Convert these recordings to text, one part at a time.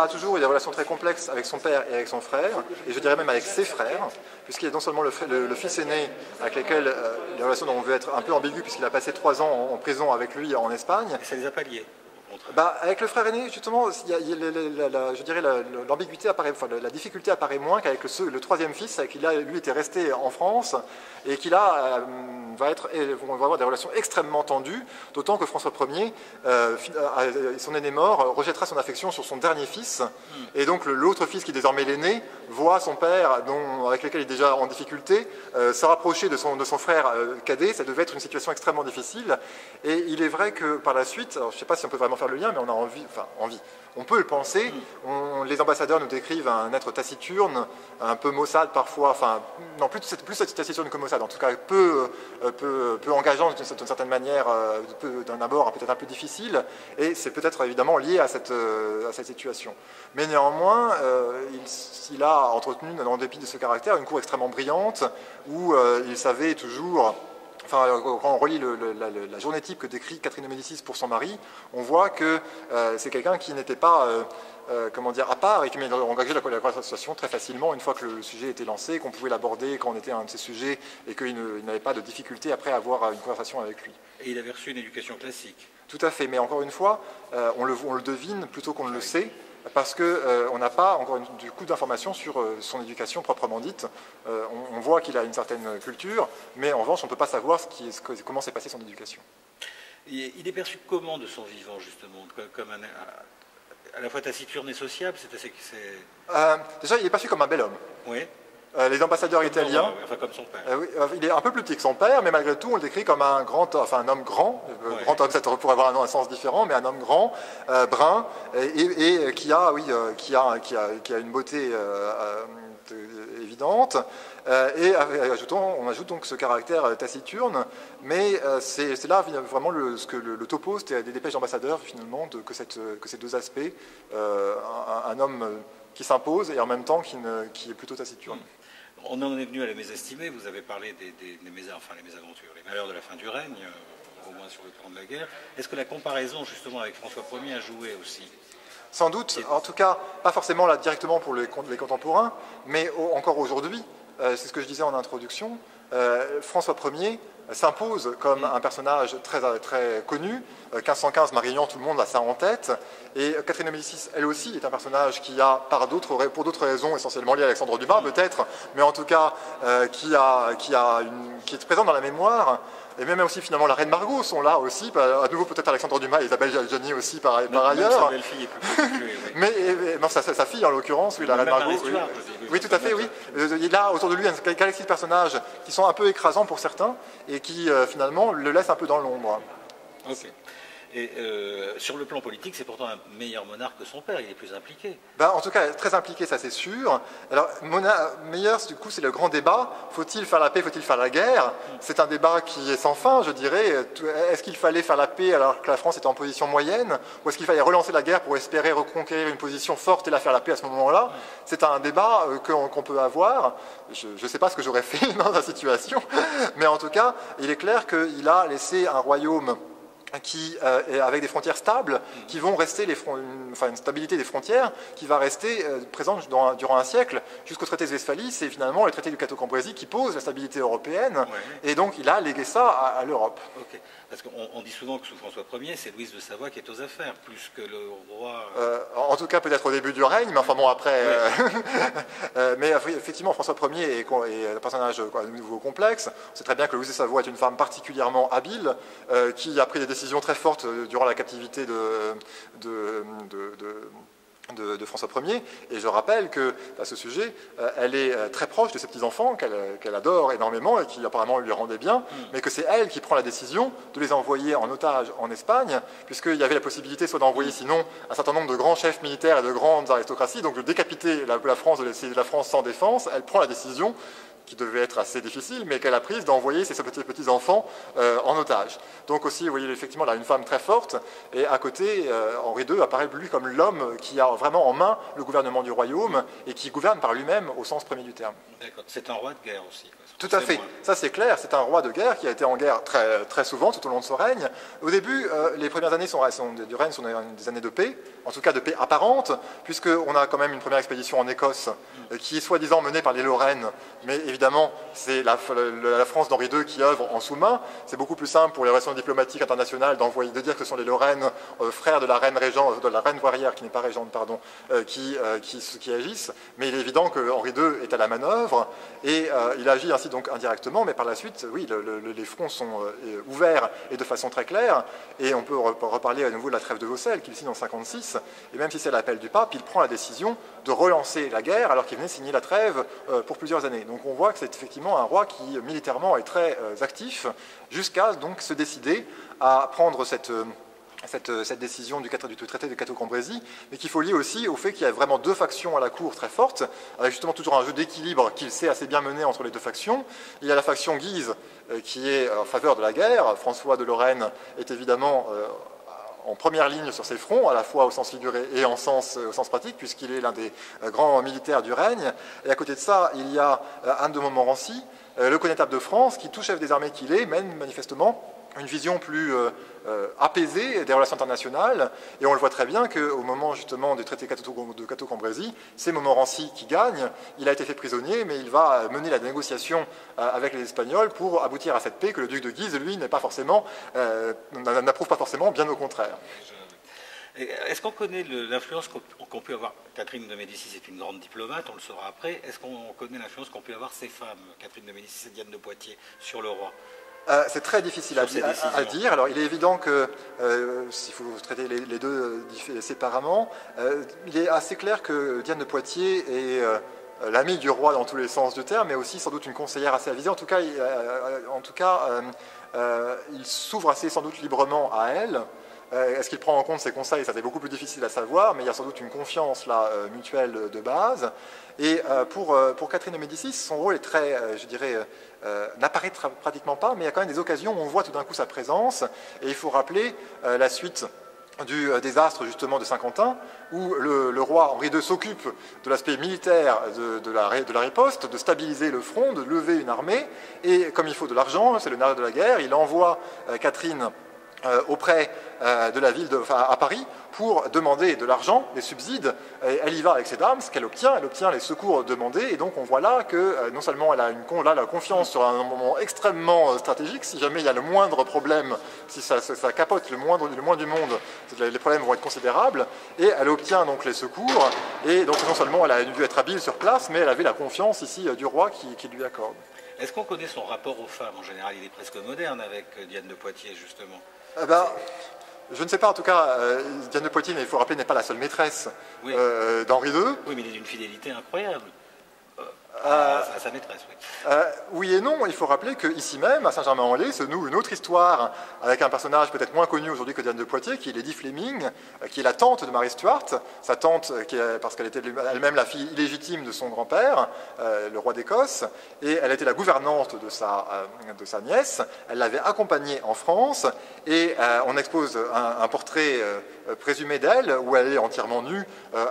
a toujours eu des relations très complexes avec son père et avec son frère, et je dirais même avec ses frères, puisqu'il est non seulement le fils aîné, avec lequel les relations ont veut être un peu ambiguës, puisqu'il a passé 3 ans en prison avec lui en Espagne. Et ça les a pas liés. Avec le frère aîné, justement, je dirais l'ambiguïté apparaît, enfin, la difficulté apparaît moins qu'avec le troisième fils, avec qui lui était resté en France, et qui là va avoir des relations extrêmement tendues, d'autant que François Ier, son aîné mort, rejettera son affection sur son dernier fils, et donc l'autre fils, qui est désormais l'aîné, voit son père, avec lequel il est déjà en difficulté, se rapprocher de son frère cadet. Ça devait être une situation extrêmement difficile, et il est vrai que par la suite, alors je ne sais pas si on peut vraiment faire le lien, mais on a envie, on peut le penser. Les ambassadeurs nous décrivent un être taciturne, un peu maussade parfois, enfin, non, plus taciturne que maussade, en tout cas peu engageant d'une certaine manière, d'un abord peut-être un peu difficile, et c'est peut-être évidemment lié à cette situation. Mais néanmoins, il a entretenu, en dépit de ce caractère, une cour extrêmement brillante, où il savait toujours... Enfin, quand on relit la journée type que décrit Catherine de Médicis pour son mari, on voit que c'est quelqu'un qui n'était pas à part et qui engageait la conversation très facilement une fois que le sujet était lancé, qu'on pouvait l'aborder quand on était un de ses sujets et qu'il n'avait pas de difficulté après à avoir une conversation avec lui. Et il avait reçu une éducation classique. Tout à fait, mais encore une fois, on le devine plutôt qu'on ne le sait, parce qu'on n'a pas encore du coup d'informations sur son éducation proprement dite. On voit qu'il a une certaine culture, mais en revanche, on ne peut pas savoir comment s'est passée son éducation. Il est perçu comment de son vivant, justement, comme à la fois taciturne et sociable? Déjà, il est perçu comme un bel homme. Oui. Les ambassadeurs italiens... Enfin, comme son père. Oui, il est un peu plus petit que son père, mais malgré tout, on le décrit comme un homme grand. Ouais. Grand homme, ça pourrait avoir un sens différent, mais un homme grand, brun, et qui a une beauté évidente. On ajoute donc ce caractère taciturne, mais c'est là vraiment ce que le topo, c'était des dépêches d'ambassadeurs, finalement, que ces deux aspects, un homme qui s'impose et en même temps qui est plutôt taciturne. On en est venu à la mésestimée, vous avez parlé les mésaventures, les malheurs de la fin du règne, au moins sur le plan de la guerre. Est-ce que la comparaison justement avec François Ier a joué aussi? Sans doute, en tout cas, pas forcément là directement pour les contemporains, mais encore aujourd'hui, c'est ce que je disais en introduction, François Ier s'impose comme un personnage très, très connu. 1515, Marignan, tout le monde a ça en tête. Et Catherine de Médicis, elle aussi, est un personnage qui a, pour d'autres raisons, essentiellement liées à Alexandre Dumas peut-être, mais en tout cas, qui est présent dans la mémoire. Et même aussi, finalement, la reine Margot sont là aussi, à nouveau peut-être Alexandre Dumas et Isabelle Adjani aussi par ailleurs. Sa belle-fille est plus constituée, oui. Mais non, sa fille en l'occurrence, oui, la reine Margot. Oui, tout à fait, oui. Il a autour de lui une galaxie de personnages qui sont un peu écrasants pour certains et qui finalement le laissent un peu dans l'ombre. Ok. Et sur le plan politique, c'est pourtant un meilleur monarque que son père, il est plus impliqué. En tout cas, très impliqué, ça c'est sûr. Alors, meilleur, du coup, c'est le grand débat. Faut-il faire la paix, faut-il faire la guerre? C'est un débat qui est sans fin, je dirais. Est-ce qu'il fallait faire la paix alors que la France était en position moyenne? Ou est-ce qu'il fallait relancer la guerre pour espérer reconquérir une position forte et la faire la paix à ce moment-là? C'est un débat qu'on peut avoir. Je ne sais pas ce que j'aurais fait dans la situation, mais en tout cas, il est clair qu'il a laissé un royaume avec des frontières stables, qui vont rester une stabilité des frontières qui va rester présente durant un siècle, jusqu'au traité de Westphalie. C'est finalement le traité du Cateau-Cambrésis qui pose la stabilité européenne, et donc il a légué ça à l'Europe. Okay. Parce qu'on dit souvent que sous François Ier, c'est Louise de Savoie qui est aux affaires, plus que le roi... En tout cas, peut-être au début du règne, mais enfin bon, après... mais effectivement, François Ier est un personnage à nouveau complexe. On sait très bien que Louise de Savoie est une femme particulièrement habile, qui a pris des décisions très fortes durant la captivité de François Ier, et je rappelle qu'à ce sujet, elle est très proche de ses petits-enfants, qu'elle adore énormément et qui apparemment lui rendaient bien, mais que c'est elle qui prend la décision de les envoyer en otage en Espagne, puisqu'il y avait la possibilité soit d'envoyer sinon un certain nombre de grands chefs militaires et de grandes aristocraties, donc de décapiter la France, de laisser la France sans défense. Elle prend la décision qui devait être assez difficile, mais qu'elle a prise d'envoyer ses petits-enfants en otage. Donc aussi, vous voyez effectivement là une femme très forte, et à côté, Henri II apparaît lui comme l'homme qui a vraiment en main le gouvernement du royaume et qui gouverne par lui-même au sens premier du terme. D'accord, c'est un roi de guerre aussi. Tout à fait, ça c'est clair, c'est un roi de guerre qui a été en guerre très souvent tout au long de son règne. Au début, les premières années du règne sont des années de paix, en tout cas de paix apparente, puisqu'on a quand même une première expédition en Écosse qui est soi-disant menée par les Lorraines, mais évidemment c'est la France d'Henri II qui œuvre en sous-main. C'est beaucoup plus simple pour les relations diplomatiques internationales de dire que ce sont les Lorraines, frères de la reine régente, de la reine douairière, qui n'est pas régente, pardon, qui agissent, mais il est évident que Henri II est à la manœuvre, et il agit ainsi donc indirectement, mais par la suite, oui, les fronts sont ouverts et de façon très claire, et on peut reparler à nouveau de la trêve de Vaucelles qu'il signe en 1956, et même si c'est l'appel du pape, il prend la décision de relancer la guerre alors qu'il venait signer la trêve pour plusieurs années. Donc on voit que c'est effectivement un roi qui militairement est très actif, jusqu'à donc se décider à prendre cette décision du traité de Cateau-Cambrésis, mais qu'il faut lier aussi au fait qu'il y a vraiment deux factions à la cour très fortes, avec justement toujours un jeu d'équilibre qu'il sait assez bien mener entre les deux factions. Il y a la faction Guise qui est en faveur de la guerre. François de Lorraine est évidemment en première ligne sur ces fronts, à la fois au sens figuré et au sens pratique, puisqu'il est l'un des grands militaires du règne. Et à côté de ça, il y a Anne de Montmorency, le connétable de France, qui, tout chef des armées qu'il est, mène manifestement une vision plus apaisée des relations internationales, et on le voit très bien qu'au moment justement du traité de Cateau-Cambrésis, c'est Montmorency qui gagne. Il a été fait prisonnier, mais il va mener la négociation avec les Espagnols pour aboutir à cette paix que le duc de Guise, lui, n'approuve pas forcément, bien au contraire. Est-ce qu'on connaît l'influence qu'ont pu avoir Catherine de Médicis est une grande diplomate, on le saura après. Est-ce qu'on connaît l'influence qu'ont pu avoir ces femmes, Catherine de Médicis et Diane de Poitiers, sur le roi? C'est très difficile à dire. Alors, il est évident que, s'il faut traiter les deux séparément, il est assez clair que Diane de Poitiers est l'amie du roi dans tous les sens du terme, mais aussi sans doute une conseillère assez avisée. En tout cas, il s'ouvre assez sans doute librement à elle. Est-ce qu'il prend en compte ses conseils? Ça c'est beaucoup plus difficile à savoir, mais il y a sans doute une confiance là, mutuelle de base. Et pour Catherine de Médicis, son rôle est très, je dirais, n'apparaît pratiquement pas, mais il y a quand même des occasions où on voit tout d'un coup sa présence. Et il faut rappeler la suite du désastre justement de Saint-Quentin, où le roi Henri II s'occupe de l'aspect militaire de la riposte, de stabiliser le front, de lever une armée, et comme il faut de l'argent, c'est le nerf de la guerre, il envoie Catherine auprès de la ville à Paris pour demander de l'argent, des subsides. Elle y va avec ses dames, ce qu'elle obtient, elle obtient les secours demandés, et donc on voit là que non seulement elle a la confiance sur un moment extrêmement stratégique, si jamais il y a le moindre problème, si ça capote le moins du monde, les problèmes vont être considérables, et elle obtient donc les secours, et donc non seulement elle a dû être habile sur place, mais elle avait la confiance ici du roi qui lui accorde. Est-ce qu'on connaît son rapport aux femmes en général? Il est presque moderne avec Diane de Poitiers, justement. Je ne sais pas, en tout cas, Diane de Poitiers, il faut rappeler, n'est pas la seule maîtresse d'Henri II. Oui, mais il est d'une fidélité incroyable. À sa maîtresse, oui. Oui et non, il faut rappeler qu'ici même, à Saint-Germain-en-Laye, se noue une autre histoire avec un personnage peut-être moins connu aujourd'hui que Diane de Poitiers, qui est Lady Fleming, qui est la tante de Marie Stuart, sa tante, parce qu'elle était elle-même la fille illégitime de son grand-père, le roi d'Écosse, et elle était la gouvernante de sa nièce. Elle l'avait accompagnée en France, et on expose un portrait présumé d'elle, où elle est entièrement nue,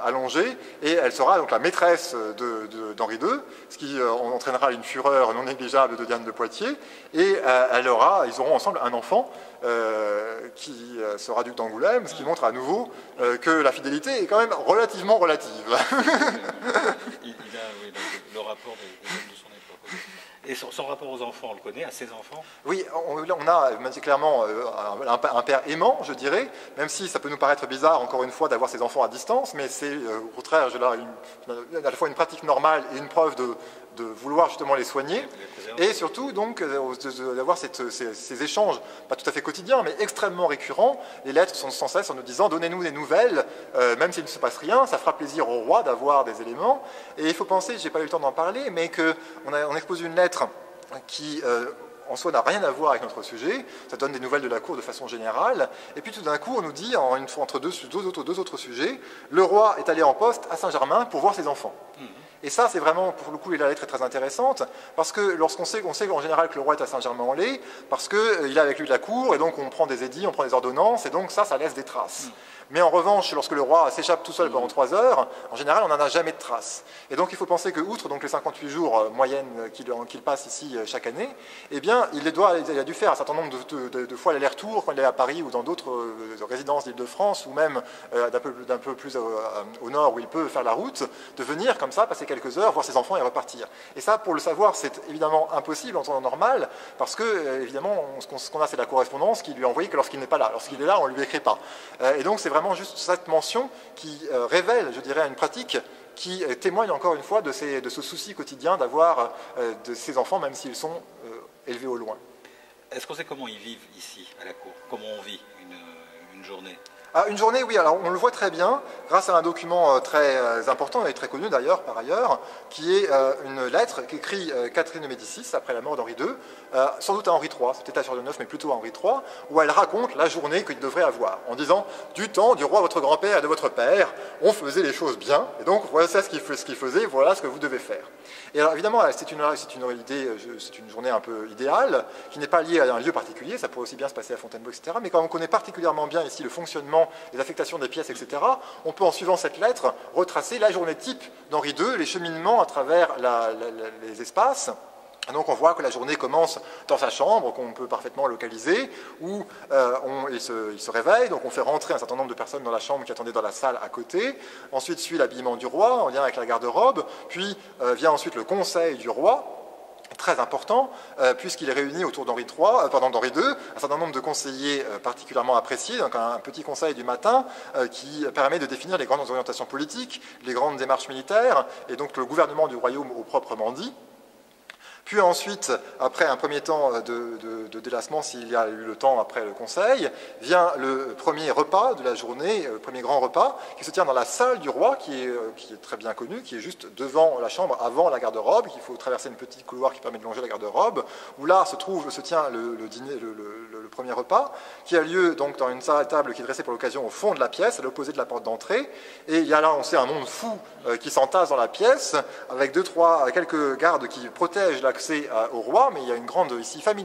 allongée, et elle sera donc la maîtresse d'Henri II, ce qui entraînera une fureur non négligeable de Diane de Poitiers, et ils auront ensemble un enfant qui sera duc d'Angoulême, ce qui montre à nouveau que la fidélité est quand même relativement relative. Il a le rapport des hommes de son époque. Et son rapport aux enfants, on le connaît, à ses enfants? Oui, on a clairement un père aimant, je dirais, même si ça peut nous paraître bizarre, encore une fois, d'avoir ses enfants à distance, mais c'est au contraire à la fois une pratique normale et une preuve de vouloir justement les soigner, et surtout donc d'avoir ces échanges, pas tout à fait quotidiens, mais extrêmement récurrents. Les lettres sont sans cesse en nous disant « donnez-nous des nouvelles, même s'il ne se passe rien, ça fera plaisir au roi d'avoir des éléments ». Et il faut penser, je n'ai pas eu le temps d'en parler, mais qu'on expose une lettre qui en soi n'a rien à voir avec notre sujet, ça donne des nouvelles de la cour de façon générale, et puis tout d'un coup on nous dit, entre deux autres sujets, le roi est allé en poste à Saint-Germain pour voir ses enfants. Et ça, c'est vraiment, pour le coup, la lettre est très intéressante, parce que lorsqu'on sait en général que le roi est à Saint-Germain-en-Laye, parce qu'il a avec lui de la cour, et donc on prend des édits, on prend des ordonnances, et donc ça laisse des traces. Mais en revanche, lorsque le roi s'échappe tout seul pendant 3 heures, en général, on n'en a jamais de traces. Et donc il faut penser que, outre donc, les 58 jours moyennes qu'il passe ici chaque année, eh bien, il a dû faire un certain nombre de fois l'aller-retour quand il est à Paris ou dans d'autres résidences d'Île-de-France, ou même d'un peu plus au nord où il peut faire la route, de venir comme ça, passer quelques heures, voir ses enfants et repartir. Et ça, pour le savoir, c'est évidemment impossible en temps normal, parce que, évidemment, ce qu'on a, c'est la correspondance qui lui est envoyée que lorsqu'il n'est pas là. Lorsqu'il est là, on ne lui écrit pas. Et donc, c'est vraiment juste cette mention qui révèle, je dirais, une pratique qui témoigne encore une fois de ce souci quotidien d'avoir de ses enfants, même s'ils sont élevés au loin. Est-ce qu'on sait comment ils vivent ici, à la cour? Comment on vit une journée? Une journée, oui, alors on le voit très bien, grâce à un document très important et très connu d'ailleurs, par ailleurs, qui est une lettre qu'écrit Catherine de Médicis après la mort d'Henri II, sans doute à Henri III, c'est peut-être à Charles IX, mais plutôt à Henri III, où elle raconte la journée qu'il devrait avoir, en disant « Du temps du roi votre grand-père et de votre père, on faisait les choses bien, et donc voilà ce qu'il faisait, voilà ce que vous devez faire. » Et alors évidemment, c'est une journée un peu idéale, qui n'est pas liée à un lieu particulier, ça pourrait aussi bien se passer à Fontainebleau, etc. Mais quand on connaît particulièrement bien ici le fonctionnement, les affectations des pièces, etc., on peut, en suivant cette lettre, retracer la journée type d'Henri II, les cheminements à travers les espaces. Donc on voit que la journée commence dans sa chambre, qu'on peut parfaitement localiser, où il se réveille, donc on fait rentrer un certain nombre de personnes dans la chambre qui attendaient dans la salle à côté. Ensuite suit l'habillement du roi, en lien avec la garde-robe, puis vient ensuite le conseil du roi, très important, puisqu'il est réuni autour d'Henri II, un certain nombre de conseillers particulièrement appréciés, donc un petit conseil du matin qui permet de définir les grandes orientations politiques, les grandes démarches militaires, et donc le gouvernement du royaume au proprement dit. Puis ensuite, après un premier temps de délassement, s'il y a eu le temps après le conseil, vient le premier repas de la journée, le premier grand repas, qui se tient dans la salle du roi, qui est très bien connue, qui est juste devant la chambre, avant la garde-robe, qu'il faut traverser une petite couloir qui permet de longer la garde-robe, où là se tient le dîner, le premier repas, qui a lieu donc dans une salle à table qui est dressée pour l'occasion au fond de la pièce, à l'opposé de la porte d'entrée, et il y a là, on sait, un monde fou qui s'entasse dans la pièce, avec quelques gardes qui protègent l'accès au roi, mais il y a une grande ici famille